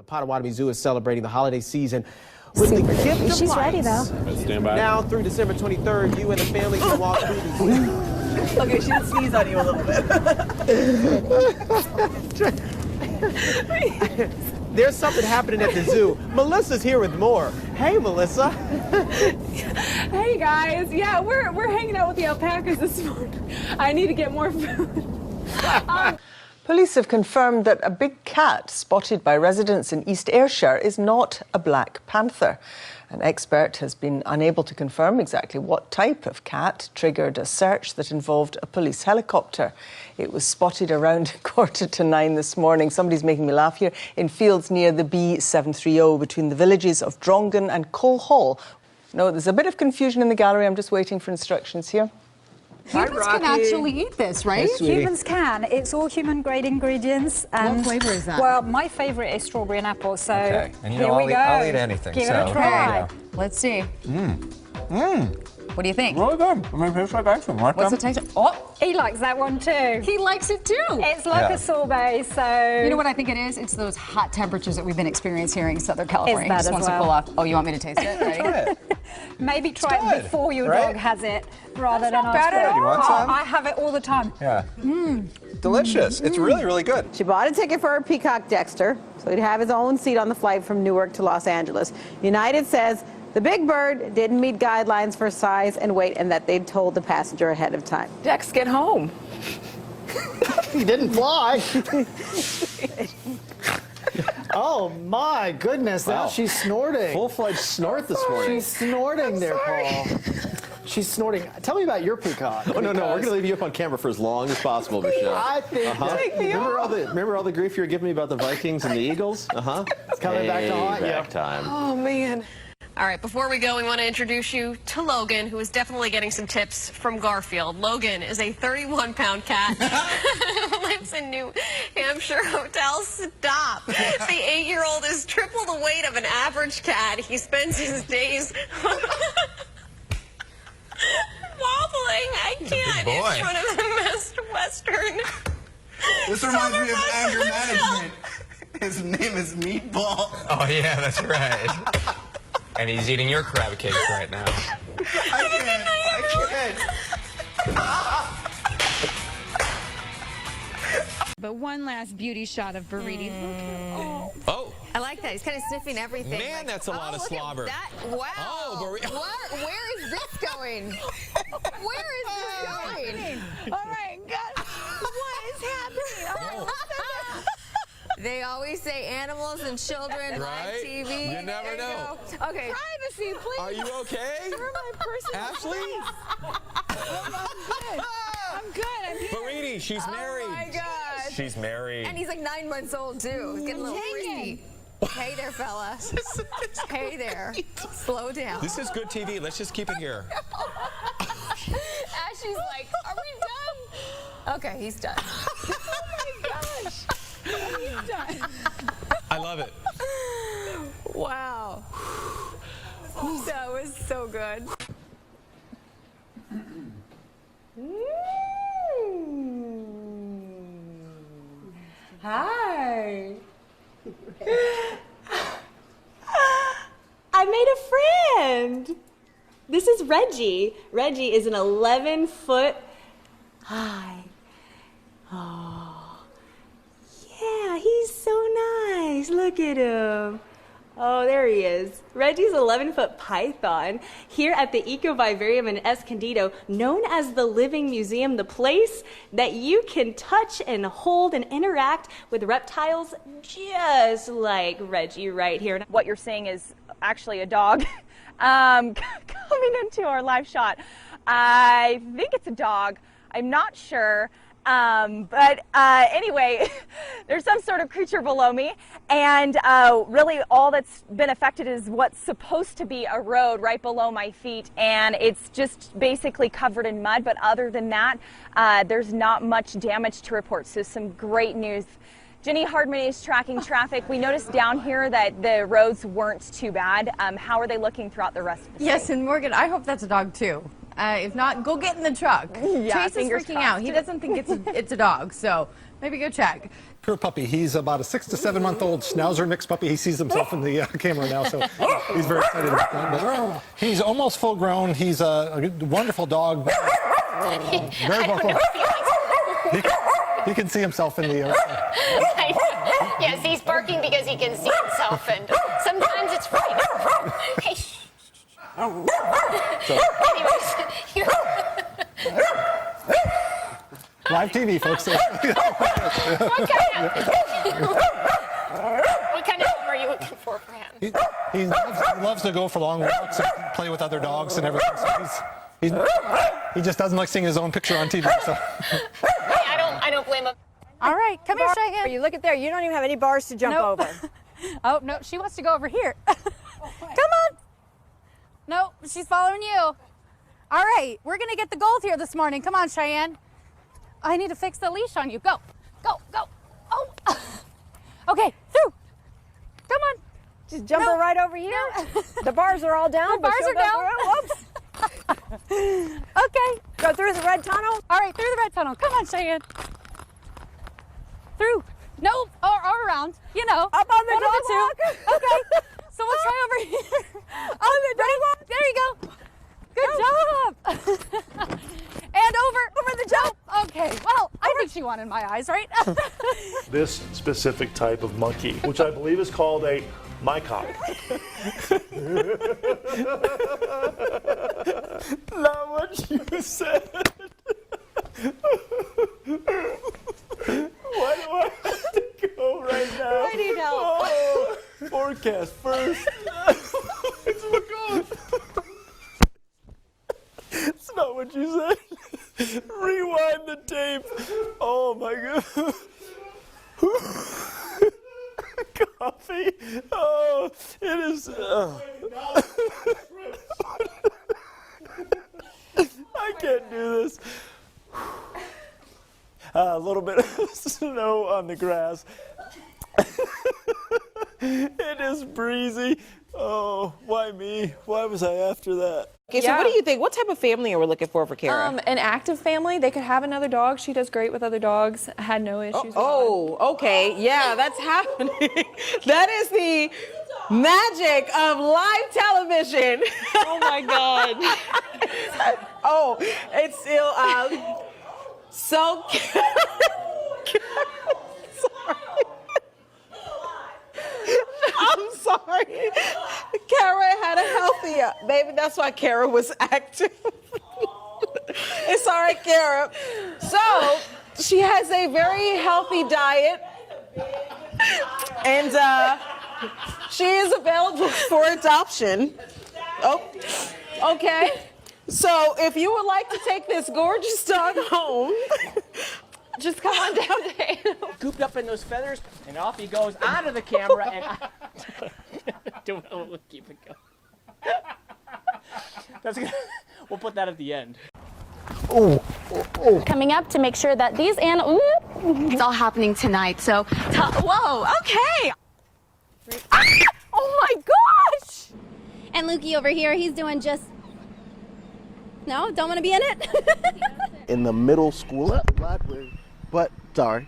Potawatomi Zoo is celebrating the holiday season with the gift of She's lights. ready, though. Stand by. Now through December 23rd, you and the family can walk through the zoo. Okay, she did sneeze on you a little bit. There's something happening at the zoo. Melissa's here with more. Hey, Melissa. Hey guys, yeah, we're hanging out with the alpacas this morning. I need to get more food. Police have confirmed that a big cat spotted by residents in East Ayrshire is not a black panther. An expert has been unable to confirm exactly what type of cat triggered a search that involved a police helicopter. It was spotted around 9:15 this morning. Somebody's making me laugh here. In fields near the B730 between the villages of Drongan and Cole Hall. No, there's a bit of confusion in the gallery. I'm just waiting for instructions here. Humans can actually eat this, right? Humans can. It's all human-grade ingredients. What flavor is that? Well, my favorite is strawberry and apple, so Okay. And you here know, we go. I'll eat anything. Give so it a try. yeah. Let's see. What do you think? Really good. I mean, it tastes like ice cream. What's the taste? Oh, He likes that one too. he likes it too. It's like a sorbet, so... You know what I think it is? It's those hot temperatures that we've been experiencing here in Southern California. that Just as wants well. to cool off. Oh, you want me to taste it? Ready? Try it. Maybe try it good, before your right? dog has it, rather than not bad after. at You want some? I have it all the time. Yeah. Delicious. It's really, really good. She bought a ticket for her peacock Dexter, so he'd have his own seat on the flight from Newark to Los Angeles. United says the big bird didn't meet guidelines for size and weight and that they'd told the passenger ahead of time. Dex, get home. He didn't fly. Oh my goodness, now she's snorting. Full-fledged snort this morning. She's snorting there, Paul. She's snorting. Tell me about your peacock. Oh, no, we're going to leave you up on camera for as long as possible, Michelle. I think Remember all the grief you were giving me about the Vikings and the Eagles? it's coming back to haunt you. Back time. Oh, man. All right, before we go, we want to introduce you to Logan, who is definitely getting some tips from Garfield. Logan is a 31-pound cat who lives in New Hampshire Hotel. Stop. The 8-year-old is triple the weight of an average cat. He spends his days wobbling. I can't. In front of the Best Western. This reminds me of anger management. His name is Meatball. Oh, yeah, that's right. And he's eating your crab cakes right now. I can't. But one last beauty shot of Burrito. Oh. I like that. He's kind of sniffing everything. Man, that's a lot of slobber. Wow. Oh, Where is this going? Where is this going? All right, God. What is happening? No. They always say animals and children, Right? live TV. You never know. Okay. Privacy, please. Are you okay? You're my personal Ashley? I'm good. I'm good. Baridi, she's married. Oh my gosh. She's married. And he's like 9 months old too. He's getting a little frisky. Hey there, fella. Hey there. Slow down. This is good TV. Let's just keep it here. Ashley's like, are we done? Okay, he's done. Oh my gosh. He's done. I love it. Wow. That was so good. Hi. I made a friend. This is Reggie. Reggie is an 11-foot. Hi. Oh. Yeah, he's so nice. Look at him. Oh, there he is. Reggie's 11-foot python here at the Ecovivarium in Escondido, known as the Living Museum, the place that you can touch and hold and interact with reptiles just like Reggie right here. What you're seeing is actually a dog coming into our live shot. I think it's a dog. I'm not sure. But anyway, there's some sort of creature below me, and really all that's been affected is what's supposed to be a road right below my feet, and it's just basically covered in mud. But other than that, there's not much damage to report, so some great news. Jenny Hardman is tracking traffic. We noticed down here that the roads weren't too bad. How are they looking throughout the rest of the state? Yes, and Morgan, I hope that's a dog too. If not, go get in the truck. Yeah, Chase is freaking out. He doesn't think it's a dog, so maybe go check. Pure puppy. He's about a 6 to 7 month old schnauzer mixed puppy. He sees himself in the camera now, so he's very excited about that. But he's almost full grown. He's a wonderful dog. Very vocal. He can see himself in the. Yes, he's barking because he can see himself, and sometimes it's frightening. Hey, shh. Anyways, Live TV, folks. What kind of home are you looking for him? He loves to go for long walks and play with other dogs and everything. So he just doesn't like seeing his own picture on TV. So. I don't blame him. All right, come here, Cheyenne. You look at there. You don't even have any bars to jump over. Oh, no, she wants to go over here. Come on. No, she's following you. All right, we're going to get the gold here this morning. Come on, Cheyenne. I need to fix the leash on you. Go, go, go. Oh. Okay, through. Come on. Just jump her right over here. No. The bars are all down. The bars are down. Whoops. Okay. Go through the red tunnel. All right, through the red tunnel. Come on, Cheyenne. Through. No, or around. You know. Up on the dog walk. Okay. So we'll try over here. On the dog walk. There you go. Good job. And over the jump. Okay. Well, I think she won in my eyes, right? This specific type of monkey, which I believe is called a mycock. Not what you said. Why do I have to go right now? I need help. Oh, forecast first. It's not what you said. Rewind the tape. Oh my God. Coffee. Oh, it is. I can't do this. A little bit of snow on the grass. It is breezy. Oh, why me? Why was I after that? Okay, so what do you think? What type of family are we looking for Kara? An active family. They could have another dog. She does great with other dogs. Had no issues. Okay. Yeah, that's happening. That is the magic of live television. Oh my God. Oh, it's still so. I'm sorry. Kara had a healthy, maybe that's why Kara was active. It's all right, Kara. So she has a very healthy diet, and she is available for adoption. Oh, okay. So if you would like to take this gorgeous dog home, just come on down to Animal. Cooped up in those feathers, and off he goes onto the camera, and we'll keep it going. That's good. We'll put that at the end. Coming up to make sure that these animals, it's all happening tonight. So, whoa, okay. Oh my gosh! And Lukey over here, he's doing just, no, don't want to be in it? In the middle school library, but sorry.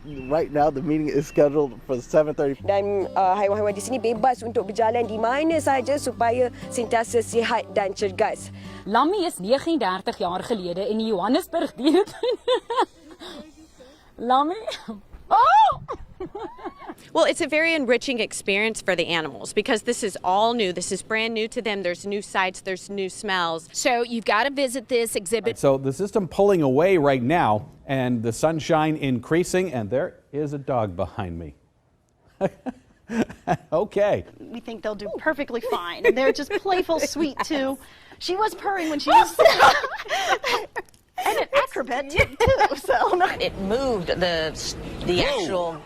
Right now the meeting is scheduled for 7:30. Dan haiwan-haiwan di sini bebas untuk berjalan di mana saja supaya sentiasa sihat dan cergas. Lammy is 39 jaar gelede in die Johannesburg dieretuin. Lammy? Oh! Well, it's a very enriching experience for the animals because this is all new. This is brand new to them. There's new sights, there's new smells. So you've got to visit this exhibit. So the system pulling away right now and the sunshine increasing, and there is a dog behind me. Okay. We think they'll do perfectly fine. And they're just playful, sweet too. She was purring when she was and an acrobat too. So it moved the actual.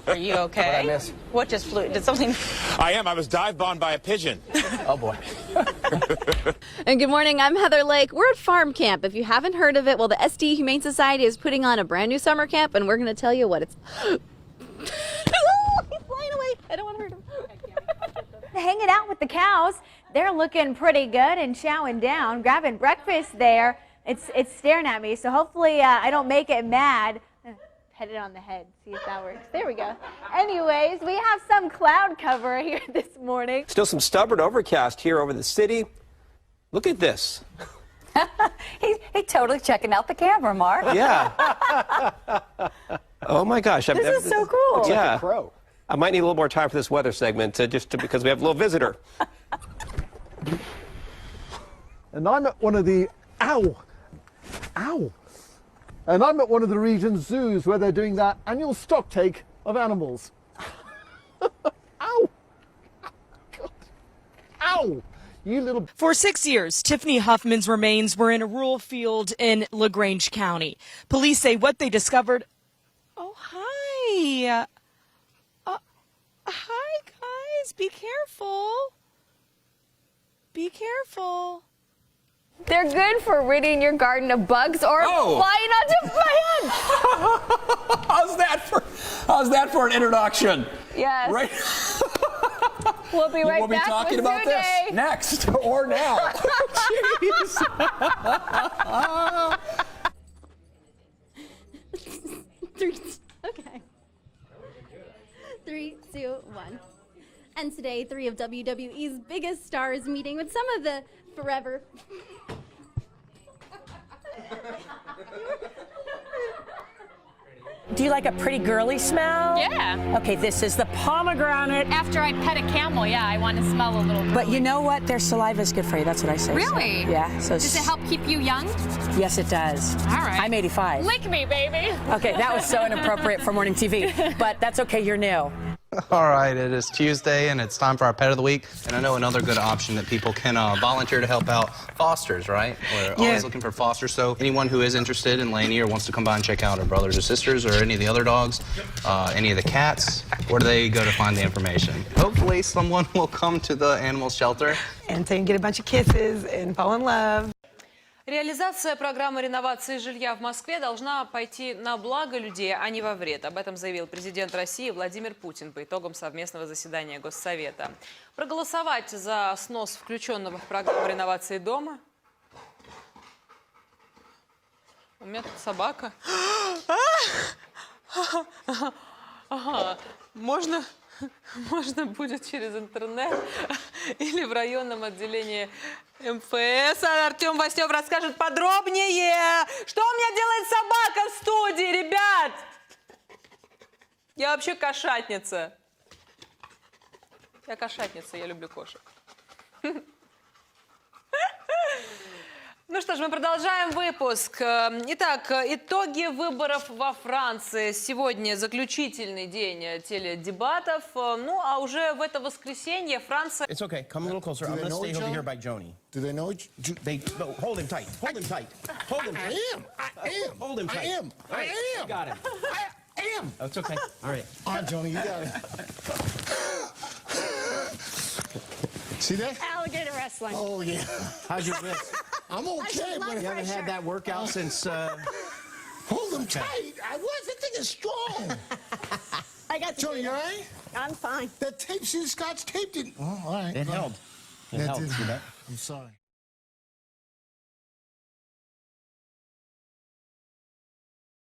Are you okay? What did I miss? What just flew? Did something? I am. I was dive bombed by a pigeon. Oh boy. And good morning, I'm Heather Lake. We're at Farm Camp. If you haven't heard of it, well, the SD Humane Society is putting on a brand new summer camp, and we're going to tell you what it's... He's flying away. I don't want to hurt him. Hanging out with the cows. They're looking pretty good and chowing down, grabbing breakfast there. It's staring at me, so hopefully I don't make it mad. Pet it on the head, see if that works. There we go. Anyways, we have some cloud cover here this morning. Still some stubborn overcast here over the city. Look at this. He's totally checking out the camera, Mark. Yeah. Oh my gosh. This is so cool. Yeah. Like a crow. I might need a little more time for this weather segment because we have a little visitor. And I'm at one of the And I'm at one of the region's zoos where they're doing that annual stock take of animals. Ow! God. Ow! You little... For 6 years, Tiffany Huffman's remains were in a rural field in LaGrange County. Police say what they discovered... Oh, hi. Hi, guys. Be careful. Be careful. They're good for ridding your garden of bugs or flying onto plants. How's that for an introduction? Yes. Right. We'll be right We'll be back talking with about Zoo this Day. next or now. Jeez. Okay. 3, 2, 1. And today, 3 of WWE's biggest stars meeting with some of the forever... Do you like a pretty girly smell? Yeah. Okay, this is the pomegranate. After I pet a camel, yeah, I want to smell a little. But you know what? Their saliva is good for you. That's what I say. Really? So, yeah. So Does it help keep you young? Yes, it does. All right. I'm 85. Lick me, baby. Okay, that was so inappropriate for morning TV, but that's okay. You're new. All right, it is Tuesday and it's time for our Pet of the Week. And I know another good option that people can volunteer to help out, fosters, right? We're always looking for fosters, so anyone who is interested in Lainey or wants to come by and check out her brothers or sisters or any of the other dogs, any of the cats, where do they go to find the information? Hopefully someone will come to the animal shelter. And so you can get a bunch of kisses and fall in love. Реализация программы реновации жилья в Москве должна пойти на благо людей, а не во вред. Об этом заявил президент России Владимир Путин по итогам совместного заседания Госсовета. Проголосовать за снос включенного в программу реновации дома. У меня тут собака. Можно будет через интернет или в районном отделении МФС. Артем Васнев расскажет подробнее. Что у меня делает собака в студии, ребят? Я вообще кошатница. Я кошатница, я люблю кошек. Ну что ж, мы продолжаем выпуск. Итак, итоги выборов во Франции. Сегодня заключительный день теледебатов. Ну, а уже в это воскресенье Франция... It's okay. Come a little closer. I'm going to stay over here by Joni. Do they know each? They no, hold him tight. Hold him tight. Hold him tight. I am. Hold him tight. I am. All right, I am. You got him. I am. That's okay. All right. All right, Joni, you got it. See that? Alligator wrestling. Oh, yeah. How's your wrist? I'm okay, but You haven't had that workout since... Hold them tight. That thing is strong. I got the Joni, you all right? I'm fine. That tape, see the Scotch tape didn't... Oh, all right. It held. It That held. did- See that? I'm sorry.